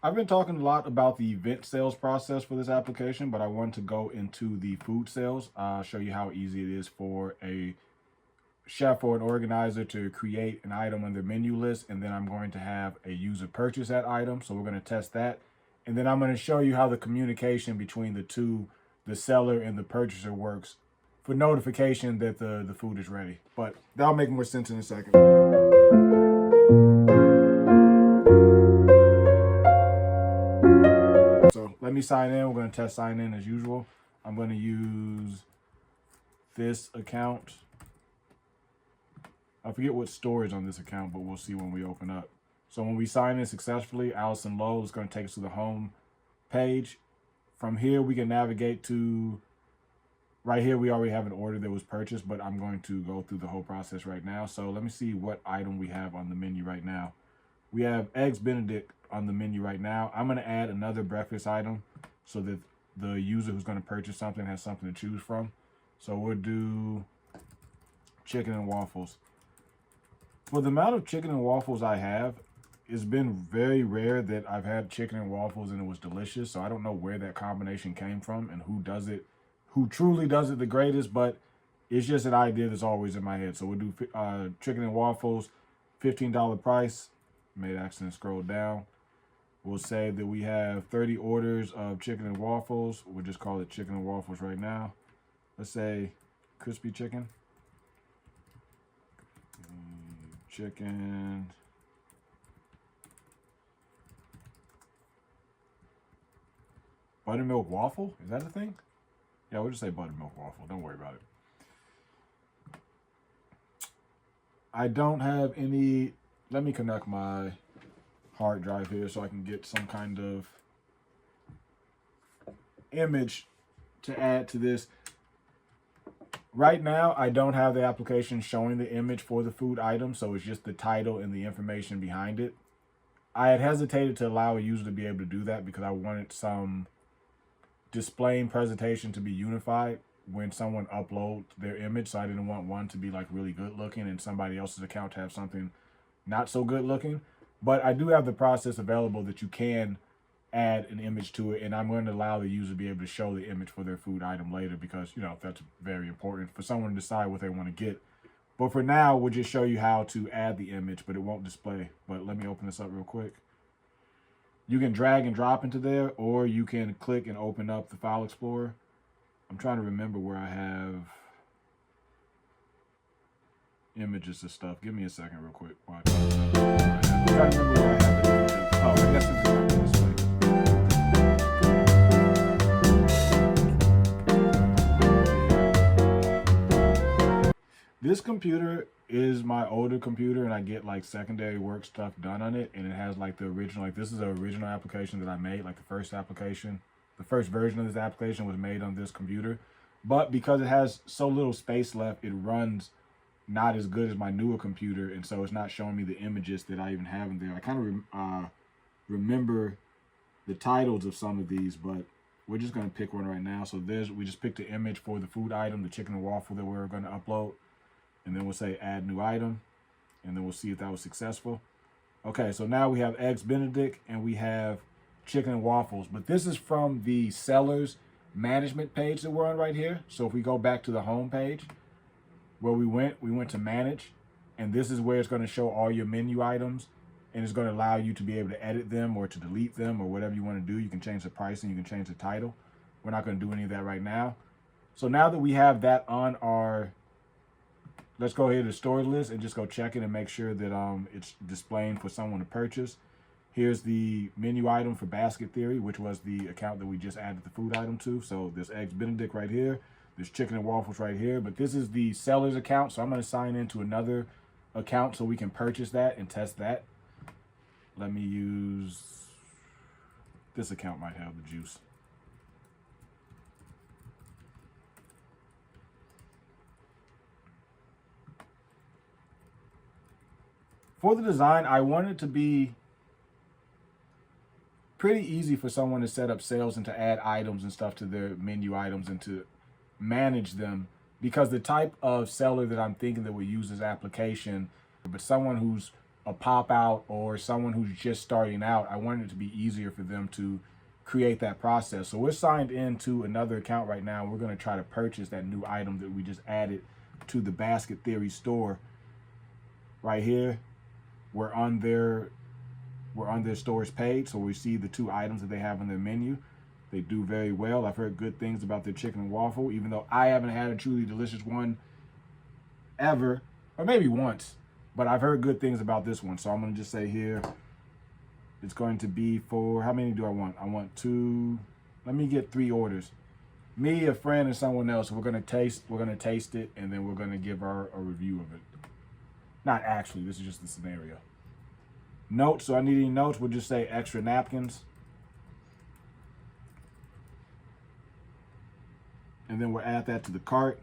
I've been talking a lot about the event sales process for this application, but I want to go into the food sales, show you how easy it is for a chef or an organizer to create an item on their menu list, and then I'm going to have a user purchase that item. So we're going to test that. And then I'm going to show you how the communication between the two, the seller and the purchaser, works for notification that the food is ready. But that'll make more sense in a second. So let me sign in. We're going to test sign in as usual. I'm going to use this account. I forget what store is on this account, but we'll see when we open up. So when we sign in successfully, Allison Lowe is going to take us to the home page. From here, we can navigate to right here. We already have an order that was purchased, but I'm going to go through the whole process right now. So let me see what item we have on the menu right now. We have Eggs Benedict on the menu right now. I'm going to add another breakfast item so that the user who's going to purchase something has something to choose from. So we'll do chicken and waffles. For the amount of chicken and waffles I have, it's been very rare that I've had chicken and waffles and it was delicious. So I don't know where that combination came from and who does it, who truly does it the greatest, but it's just an idea that's always in my head. So we'll do chicken and waffles, $15 price. Made accident scroll down. We'll say that we have 30 orders of chicken and waffles. We'll just call it chicken and waffles right now. Let's say crispy chicken. Chicken. Buttermilk waffle? Is that a thing? Yeah, we'll just say buttermilk waffle. Don't worry about it. I don't have any. Let me connect my hard drive here so I can get some kind of image to add to this. Right now, I don't have the application showing the image for the food item, so it's just the title and the information behind it. I had hesitated to allow a user to be able to do that because I wanted some displaying presentation to be unified when someone uploads their image, so I didn't want one to be like really good looking and somebody else's account to have something not so good looking. But I do have the process available that you can add an image to it, and I'm going to allow the user to be able to show the image for their food item later because, you know, that's very important for someone to decide what they want to get. But for now, we'll just show you how to add the image, but it won't display. But let me open this up real quick. You can drag and drop into there, or you can click and open up the file explorer. I'm trying to remember where I have images and stuff. Give me a second real quick. I'm trying to remember where I have the images. Oh, I guess it's not this way. This computer is my older computer and I get like secondary work stuff done on it, and it has like the original, like this is the original application that I made, like the first application. The first version of this application was made on this computer, but because it has so little space left, it runs not as good as my newer computer, and so it's not showing me the images that I even have in there. I kind of remember the titles of some of these, but we're just going to pick one right now. So we just picked the image for the food item, the chicken and waffle that we're going to upload, and then we'll say add new item, and then we'll see if that was successful. Okay, so now we have Eggs Benedict and we have chicken and waffles, but this is from the seller's management page that we're on right here. So if we go back to the home page where we went to manage, and this is where it's going to show all your menu items, and it's going to allow you to be able to edit them or to delete them or whatever you want to do. You can change the pricing, you can change the title. We're not going to do any of that right now. So now that we have that on our, let's go ahead to the store list and just go check it and make sure that it's displaying for someone to purchase. Here's the menu item for Basket Theory, which was the account that we just added the food item to. So there's Eggs Benedict right here. There's chicken and waffles right here. But this is the seller's account, so I'm going to sign into another account so we can purchase that and test that. Let me use this account, might have the juice. For the design, I want it to be pretty easy for someone to set up sales and to add items and stuff to their menu items and to manage them, because the type of seller that I'm thinking that will use this application, but someone who's a pop out or someone who's just starting out, I wanted it to be easier for them to create that process. So we're signed into another account right now. We're going to try to purchase that new item that we just added to the Basket Theory store. Right here, we're on their store's page, so we see the 2 items that they have on their menu. They do very well. I've heard good things about their chicken and waffle, even though I haven't had a truly delicious one ever, or maybe once, but I've heard good things about this one. So I'm going to just say here, it's going to be for, how many do I want? I want 2, let me get 3 orders. Me, a friend, and someone else. We're going to taste it, and then we're going to give a review of it. Not actually, this is just the scenario. Notes, so I need any notes, we'll just say extra napkins. And then we'll add that to the cart.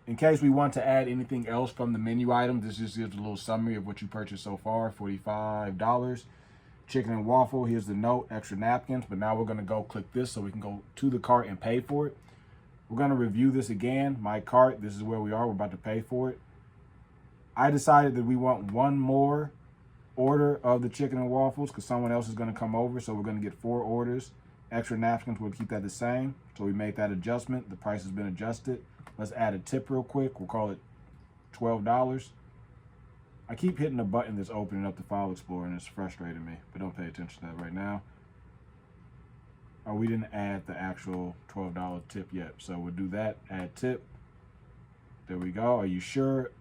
In case we want to add anything else from the menu item, this just gives a little summary of what you purchased so far, $45. Chicken and waffle, here's the note, extra napkins. But now we're gonna go click this so we can go to the cart and pay for it. We're gonna review this again. My cart, this is where we are, we're about to pay for it. I decided that we want 1 more order of the chicken and waffles because someone else is gonna come over, so we're gonna get 4 orders. Extra napkins, we'll keep that the same. So we made that adjustment. The price has been adjusted. Let's add a tip real quick. We'll call it $12. I keep hitting the button that's opening up the File Explorer and it's frustrating me, but don't pay attention to that right now. Oh, we didn't add the actual $12 tip yet. So we'll do that, add tip. There we go. Are you sure?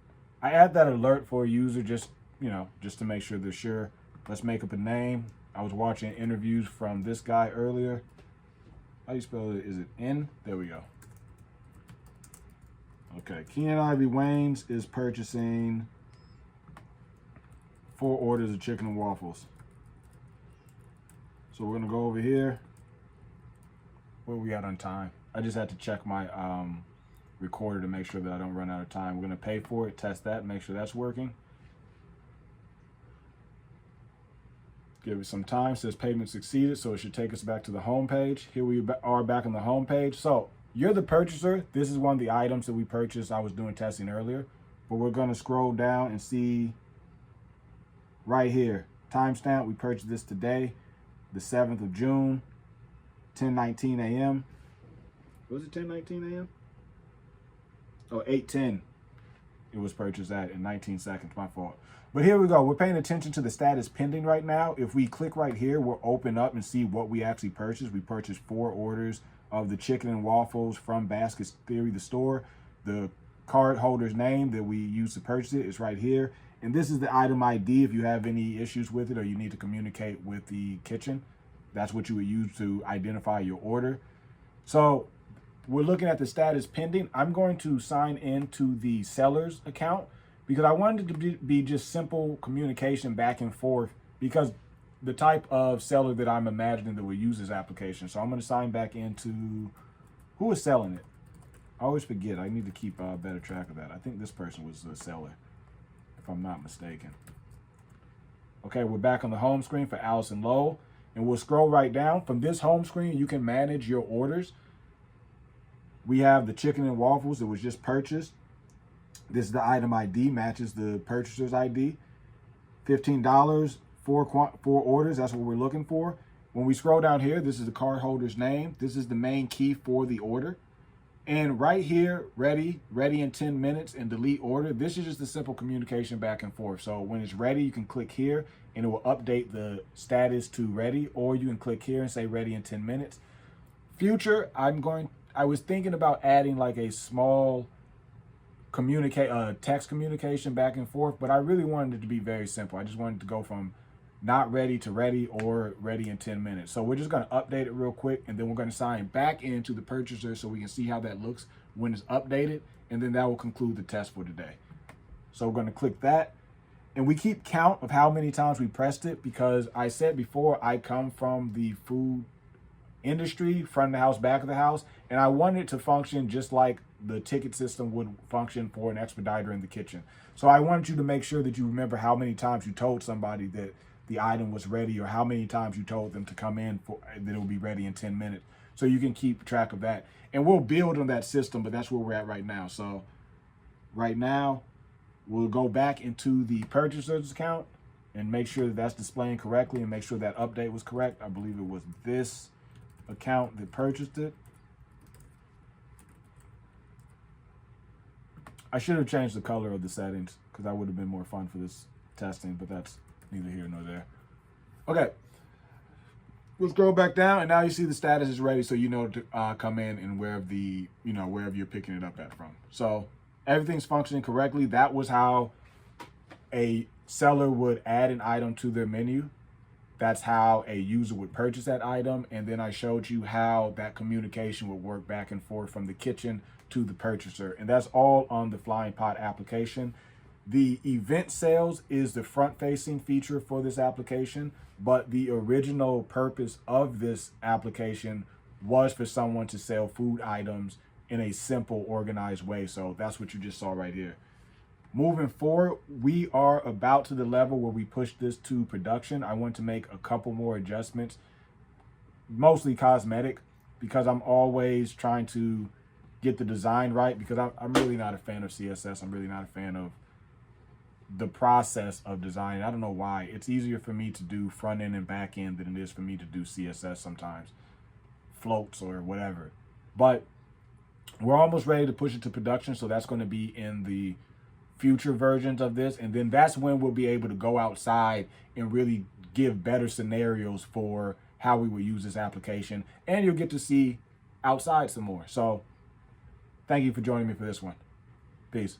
I add that alert for a user just to make sure they're sure. Let's make up a name. I was watching interviews from this guy earlier. How do you spell it? Is it N? There we go. Okay, Keenan Ivy Waynes is purchasing 4 orders of chicken and waffles. So we're gonna go over here. Where we at on time? I just had to check my recorder to make sure that I don't run out of time. We're gonna pay for it, test that, make sure that's working. Give it some time. It says payment succeeded, so it should take us back to the home page. Here we are back on the home page. So you're the purchaser. This is one of the items that we purchased. I was doing testing earlier, but we're going to scroll down and see right here, timestamp. We purchased this today, the 7th of June, 10:19 a.m. Was it 10:19 a.m.? Oh, 8:10. It was purchased at in 19 seconds. My fault. But here we go. We're paying attention to the status pending right now. If we click right here, we'll open up and see what we actually purchased. We purchased 4 orders of the chicken and waffles from Basket Theory, the store. The card holder's name that we used to purchase it is right here. And this is the item ID if you have any issues with it or you need to communicate with the kitchen. That's what you would use to identify your order. So we're looking at the status pending. I'm going to sign into the seller's account because I wanted it to be just simple communication back and forth because the type of seller that I'm imagining that will use this application. So I'm going to sign back into who is selling it. I always forget. I need to keep better track of that. I think this person was the seller, if I'm not mistaken. Okay, we're back on the home screen for Allison Lowe. And we'll scroll right down. From this home screen, you can manage your orders. We have the chicken and waffles that was just purchased. This is the item ID, matches the purchaser's ID. $15, 4 orders, that's what we're looking for. When we scroll down here, this is the card holder's name. This is the main key for the order. And right here, ready in 10 minutes and delete order. This is just a simple communication back and forth. So when it's ready, you can click here and it will update the status to ready, or you can click here and say ready in 10 minutes. Future, I was thinking about adding like a small text communication back and forth, but I really wanted it to be very simple. I just wanted to go from not ready to ready or ready in 10 minutes. So we're just going to update it real quick, and then we're going to sign back into the purchaser so we can see how that looks when it's updated, and then that will conclude the test for today. So we're going to click that, and we keep count of how many times we pressed it because I said before I come from the food industry, front of the house, back of the house, and I wanted it to function just like the ticket system would function for an expediter in the kitchen. So I wanted you to make sure that you remember how many times you told somebody that the item was ready, or how many times you told them to come in for that it will be ready in 10 minutes. So you can keep track of that. And we'll build on that system, but that's where we're at right now. So right now, we'll go back into the purchaser's account. and make sure that that's displaying correctly and make sure that update was correct. I believe it was this account that purchased it. I should have changed the color of the settings because that would have been more fun for this testing, but that's neither here nor there. Okay, we'll scroll back down, and now you see the status is ready, so you know to come in and wherever you're picking it up at from. So everything's functioning correctly. That was how a seller would add an item to their menu. That's how a user would purchase that item. And then I showed you how that communication would work back and forth from the kitchen to the purchaser. And that's all on the Flying Pot application. The event sales is the front-facing feature for this application, but the original purpose of this application was for someone to sell food items in a simple, organized way. So that's what you just saw right here. Moving forward, we are about to the level where we push this to production. I want to make a couple more adjustments, mostly cosmetic, because I'm always trying to get the design right, because I'm really not a fan of CSS. I'm really not a fan of the process of design. I don't know why. It's easier for me to do front end and back end than it is for me to do CSS sometimes, floats or whatever. But we're almost ready to push it to production, so that's going to be in the future versions of this, and then that's when we'll be able to go outside and really give better scenarios for how we will use this application, and you'll get to see outside some more. So thank you for joining me for this one. Peace.